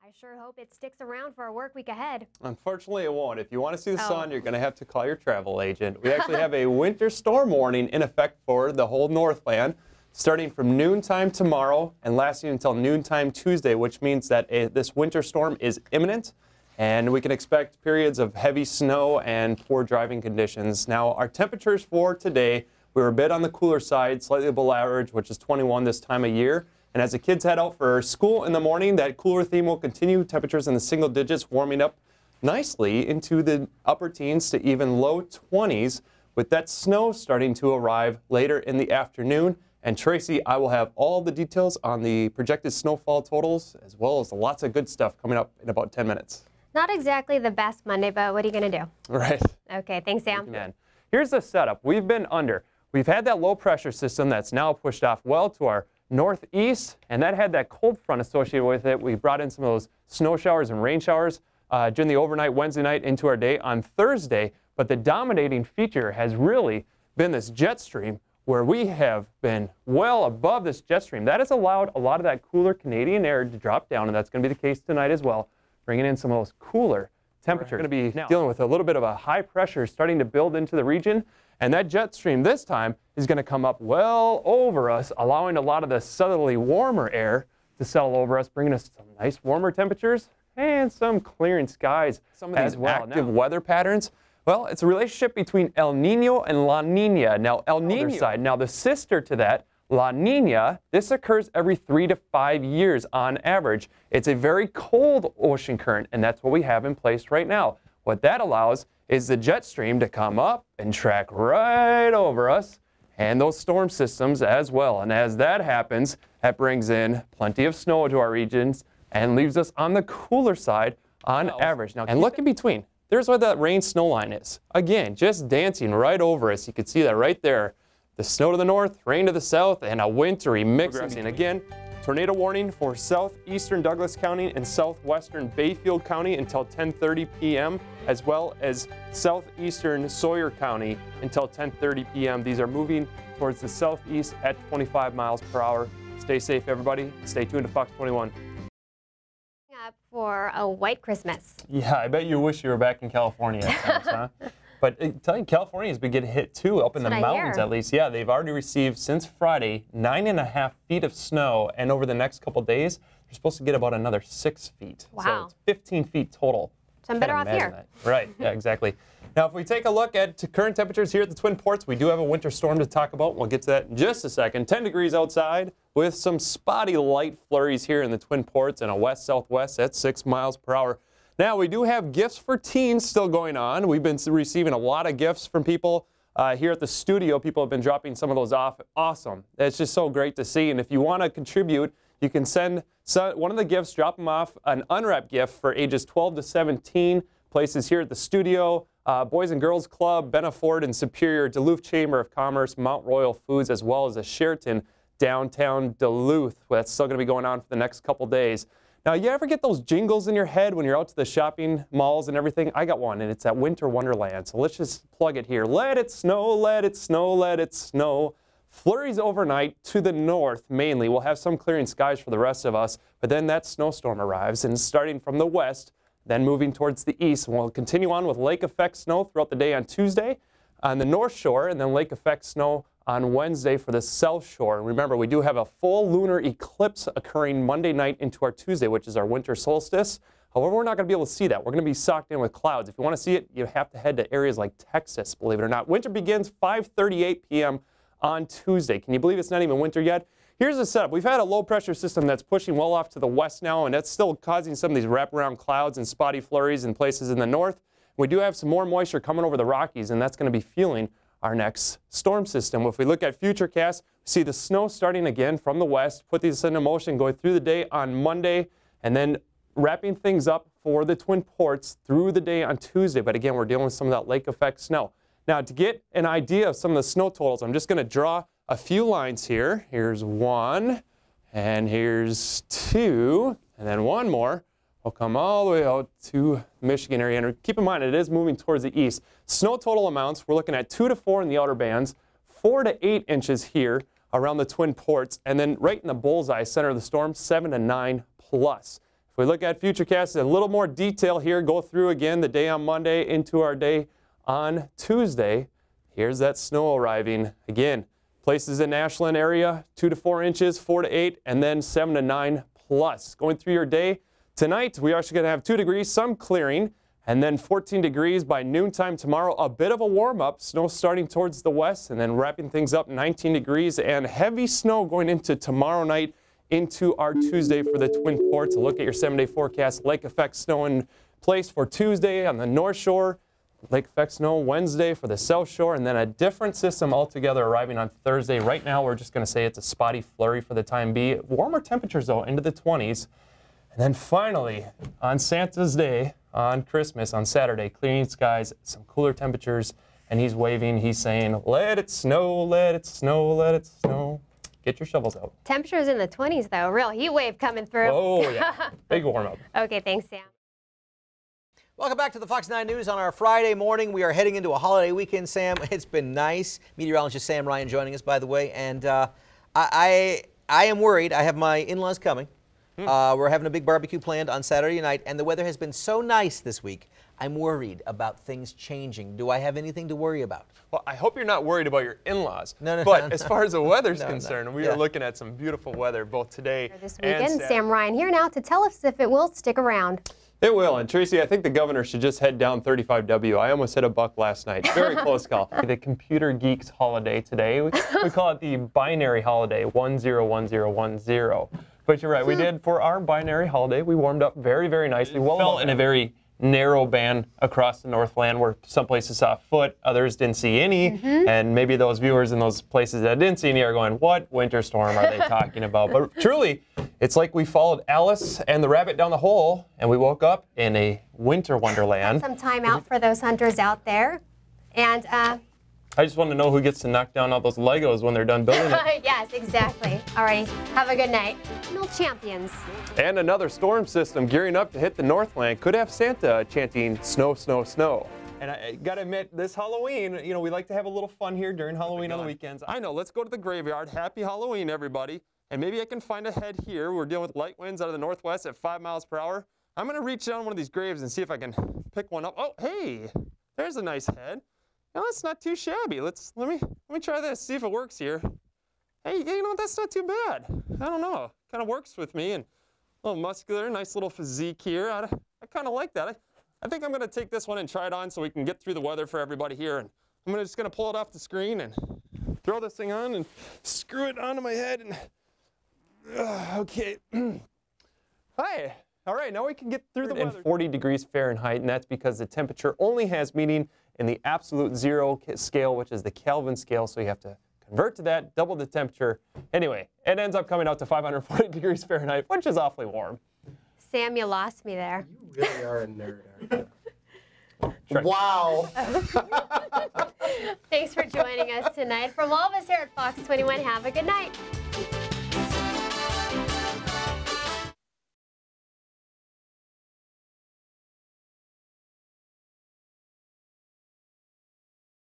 I sure hope it sticks around for our work week ahead. Unfortunately, it won't. If you want to see the sun, you're going to have to call your travel agent. We actually have a winter storm warning in effect for the whole Northland, starting from noontime tomorrow and lasting until noontime Tuesday, which means that this winter storm is imminent, and we can expect periods of heavy snow and poor driving conditions. Now, our temperatures for today, we were a bit on the cooler side, slightly below average, which is 21 this time of year. And as the kids head out for school in the morning, that cooler theme will continue. Temperatures in the single digits warming up nicely into the upper teens to even low 20s, with that snow starting to arrive later in the afternoon. And Tracy, I will have all the details on the projected snowfall totals, as well as lots of good stuff coming up in about 10 minutes. Not exactly the best Monday, but what are you going to do? Right. Okay, thanks, Sam. Here's the setup. We've had that low pressure system that's now pushed off well to our northeast, and that had that cold front associated with it. We brought in some of those snow showers and rain showers during the overnight Wednesday night into our day on Thursday. But the dominating feature has really been this jet stream, where we have been well above this jet stream. That has allowed a lot of that cooler Canadian air to drop down, and that's going to be the case tonight as well, bringing in some of those cooler temperatures. We're going to be dealing with a little bit of a high pressure starting to build into the region. And that jet stream this time is going to come up well over us, allowing a lot of the southerly warmer air to settle over us, bringing us some nice warmer temperatures and some clearing skies. Some of these active weather patterns, well, it's a relationship between El Nino and La Nina. Now, El Nino side, now the sister to that, La Nina, this occurs every 3 to 5 years on average. It's a very cold ocean current, and that's what we have in place right now. What that allows is the jet stream to come up and track right over us and those storm systems as well. And as that happens, that brings in plenty of snow to our regions and leaves us on the cooler side on average. Now, and look in between. There's where that rain snow line is. Again, just dancing right over us. You can see that right there. The snow to the north, rain to the south, and a wintry mix. And again, tornado warning for southeastern Douglas County and southwestern Bayfield County until 10:30 p.m., as well as southeastern Sawyer County until 10:30 p.m. These are moving towards the southeast at 25 miles per hour. Stay safe, everybody. Stay tuned to Fox 21. Up for a white Christmas. Yeah, I bet you wish you were back in California at times, huh? But tell you, California has been getting hit too, up in the mountains at least. Yeah, they've already received since Friday 9.5 feet of snow, and over the next couple days, they're supposed to get about another 6 feet. Wow. So it's 15 feet total. So I'm better off here. That. Right, yeah, exactly. Now, if we take a look at current temperatures here at the Twin Ports, we do have a winter storm to talk about. We'll get to that in just a second. 10 degrees outside with some spotty light flurries here in the Twin Ports and a west-southwest at 6 miles per hour. Now, we do have gifts for teens still going on. We've been receiving a lot of gifts from people here at the studio. People have been dropping some of those off. Awesome. It's just so great to see. And if you want to contribute, you can send one of the gifts, drop them off, an unwrapped gift for ages 12 to 17, places here at the studio, Boys and Girls Club, Benafort and Superior, Duluth Chamber of Commerce, Mount Royal Foods, as well as the Sheraton downtown Duluth. That's still going to be going on for the next couple days. Now, you ever get those jingles in your head when you're out to the shopping malls and everything? I got one, and it's at Winter Wonderland. So let's just plug it here. Let it snow, let it snow, let it snow. Flurries overnight to the north mainly. We'll have some clearing skies for the rest of us, but then that snowstorm arrives, and starting from the west, then moving towards the east. We'll continue on with lake effect snow throughout the day on Tuesday on the north shore, and then lake effect snow on Wednesday for the south shore. And remember, we do have a full lunar eclipse occurring Monday night into our Tuesday, which is our winter solstice. However, we're not going to be able to see that. We're going to be socked in with clouds. If you want to see it, you have to head to areas like Texas, believe it or not. Winter begins 5:38 p.m. on Tuesday. Can you believe it's not even winter yet? Here's the setup. We've had a low pressure system that's pushing well off to the west now, and that's still causing some of these wraparound clouds and spotty flurries in places in the north. We do have some more moisture coming over the Rockies, and that's going to be fueling our next storm system. If we look at futurecasts, we see the snow starting again from the west, put these into motion, going through the day on Monday, and then wrapping things up for the Twin Ports through the day on Tuesday. But again, we're dealing with some of that lake effect snow. Now, to get an idea of some of the snow totals, I'm just going to draw a few lines here. Here's one, and here's two, and then one more. We'll come all the way out to the Michigan area. And keep in mind, it is moving towards the east. Snow total amounts, we're looking at 2 to 4 in the outer bands, 4 to 8 inches here around the Twin Ports, and then right in the bullseye center of the storm, 7 to 9 plus. If we look at Futurecast in a little more detail here, go through again the day on Monday into our day on Tuesday. Here's that snow arriving. Again, places in Ashland area, 2 to 4 inches, 4 to 8, and then 7 to 9 plus. Going through your day, tonight we are actually going to have 2 degrees, some clearing, and then 14 degrees by noontime tomorrow. A bit of a warm-up, snow starting towards the west, and then wrapping things up 19 degrees, and heavy snow going into tomorrow night into our Tuesday for the Twin Ports. A look at your 7-day forecast. Lake effect snow in place for Tuesday on the North Shore. Lake effect snow Wednesday for the South Shore, and then a different system altogether arriving on Thursday. Right now, we're just going to say it's a spotty flurry for the time being. Warmer temperatures, though, into the 20s. And then finally, on Santa's Day, on Christmas, on Saturday, clearing skies, some cooler temperatures, and he's waving, he's saying, let it snow, let it snow, let it snow. Get your shovels out. Temperatures in the 20s, though. Real heat wave coming through. Oh, yeah. Big warm-up. Okay, thanks, Sam. Welcome back to the Fox 9 News on our Friday morning. We are heading into a holiday weekend, Sam. It's been nice. Meteorologist Sam Ryan joining us, by the way. And I am worried. I have my in-laws coming. We're having a big barbecue planned on Saturday night, and the weather has been so nice this week. I'm worried about things changing. Do I have anything to worry about? Well, I hope you're not worried about your in-laws. No, but no, as far as the weather's no, concerned, we yeah. are looking at some beautiful weather both today This and weekend, Saturday. Sam Ryan here now to tell us if it will stick around. It will, and Tracy, I think the governor should just head down 35W. I almost hit a buck last night. Very close call. The computer geeks holiday today. We call it the binary holiday, 101010. But you're right, we did for our binary holiday. We warmed up very, very nicely. Well, fell in a very narrow band across the Northland where some places saw a foot, others didn't see any, and maybe those viewers in those places that didn't see any are going, what winter storm are they talking about? But truly, it's like we followed Alice and the rabbit down the hole, and we woke up in a winter wonderland. Some time out for those hunters out there. And I just want to know who gets to knock down all those Legos when they're done building it. yes, exactly. All right, have a good night. No champions. And another storm system gearing up to hit the Northland could have Santa chanting snow, snow, snow. And I gotta admit, this Halloween, you know, we like to have a little fun here during Halloween on the weekends. I know, let's go to the graveyard. Happy Halloween, everybody. And maybe I can find a head here. We're dealing with light winds out of the northwest at 5 miles per hour. I'm gonna reach down one of these graves and see if I can pick one up. Oh, hey, there's a nice head. Now that's not too shabby. Let me try this, see if it works here. Hey, you know, that's not too bad. I don't know, kind of works with me, and a little muscular, nice little physique here. I kind of like that. I think I'm gonna take this one and try it on so we can get through the weather for everybody here. And I'm just gonna pull it off the screen and throw this thing on and screw it onto my head. And okay. Hi. All right, now we can get through the weather. And 40 degrees Fahrenheit, and that's because the temperature only has meaning in the absolute zero scale, which is the Kelvin scale, so you have to convert to that, double the temperature. Anyway, it ends up coming out to 540 degrees Fahrenheit, which is awfully warm. Sam, you lost me there. You really are a nerd, aren't you? Sure. Wow. Thanks for joining us tonight. From all of us here at Fox 21, have a good night.